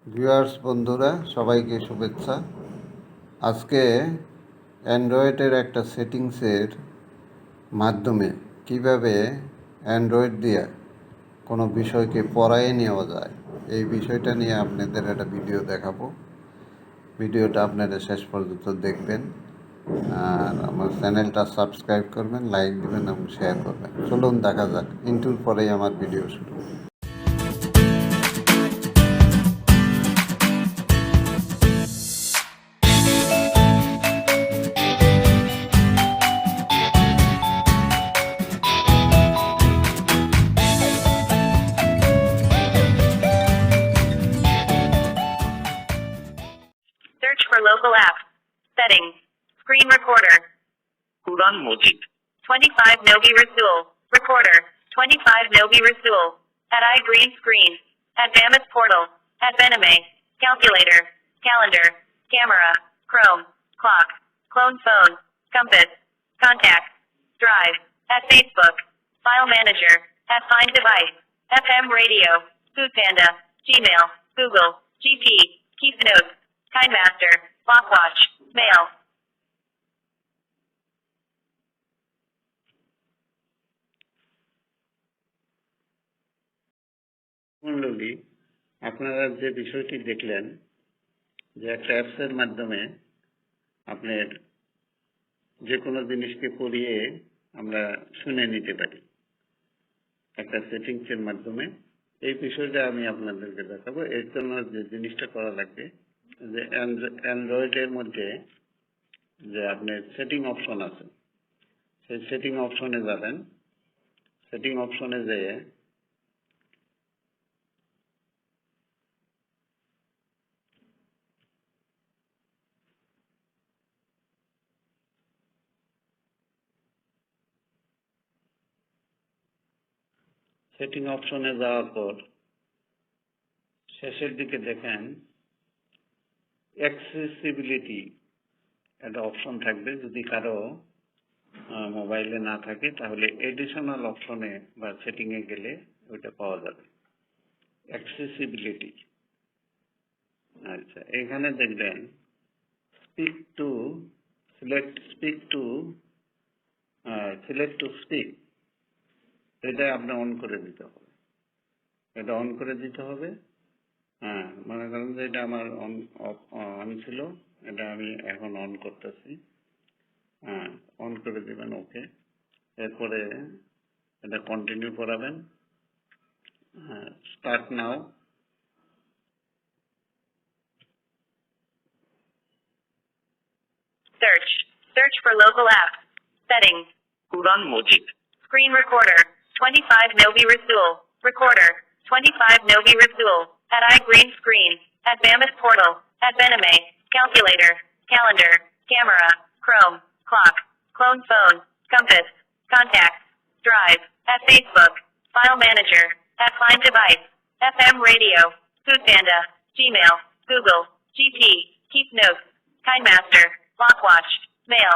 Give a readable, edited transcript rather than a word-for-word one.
Viewers বন্ধুরা সবাইকে শুভেচ্ছা। আজকে অ্যান্ড্রয়েডের একটা সেটিংসের মাধ্যমে কিভাবে অ্যান্ড্রয়েড দিয়ে কোনো বিষয়কে পড়ায় নেওয়া যায় এই বিষয়টা নিয়ে আপনাদের একটা ভিডিও দেখাবো। ভিডিওটা আপনারা শেষ পর্যন্ত দেখবেন আর আমার চ্যানেলটা সাবস্ক্রাইব করবেন, লাইক দেবেন এবং শেয়ার করবেন। চলুন দেখা যাক। ইন্টুর পরেই আমার ভিডিও শুরু। Search for local app. Settings. Screen recorder. Quran Mojid. 25 Nogi Rasul. Recorder. 25 Nogi Rasul. At green screen. At Mammoth portal. At Bename. Calculator. Calendar. Camera. Chrome. Clock. Clone phone. Compass. Contact. Drive. At Facebook. File manager. At Find device. FM radio. Food Panda. Gmail. Google. GP. Keep notes. Kindmaster. Clockwatch. Mail. মণ্ডলী, আপনারা যে বিষয়টি দেখলেন যে একটা অ্যাপসের মাধ্যমে আপনার যে কোনো জিনিসকে পড়িয়ে আমরা শুনে নিতে পারি একটা সেটিংসের মাধ্যমে। এই বিষয়টা আমি আপনাদেরকে দেখাবো। এর জন্য যে জিনিসটা করা লাগবে যে অ্যান্ড্রয়েডের মধ্যে যে আপনার সেটিং অপশন আছে, সেই সেটিং অপশনে যাবেন। সেটিং অপশনে যেয়ে সেটিং অপশনে যাওয়ার পর শেষের দিকে দেখেন অ্যাক্সেসিবিলিটি একটা অপশন থাকবে। যদি কারো মোবাইলে না থাকে তাহলে এডিশনাল অপশনে বা সেটিংয়ে গেলে ওইটা পাওয়া যাবে, অ্যাক্সেসিবিলিটি। আচ্ছা, এখানে দেখবেন speak to select to speak, এটা আপনি অন করে দিতে হবে। এটা অন করে দিতে হবে। হ্যাঁ, মনে করেন যে এটা আমার অন ছিল, এটা আমি এখন অন করতেছি। হ্যাঁ, অন করে দিবেন। ওকে, এরপরে এটা কন্টিনিউ করাবেন। হ্যাঁ, start now. Search for local app. Settings. Quran Mojid. Screen recorder. 25 Nogi Rasul. Recorder. 25 Nogi Rasul. At green screen. At Mammoth portal. At Bename. Calculator. Calendar. Camera. Chrome. Clock. Clone phone. Compass. Contact. Drive. At Facebook. File manager. At Find device. FM radio. Food Panda. Gmail. Google. GP. Keep notes. Kindmaster. Clockwatch. Mail.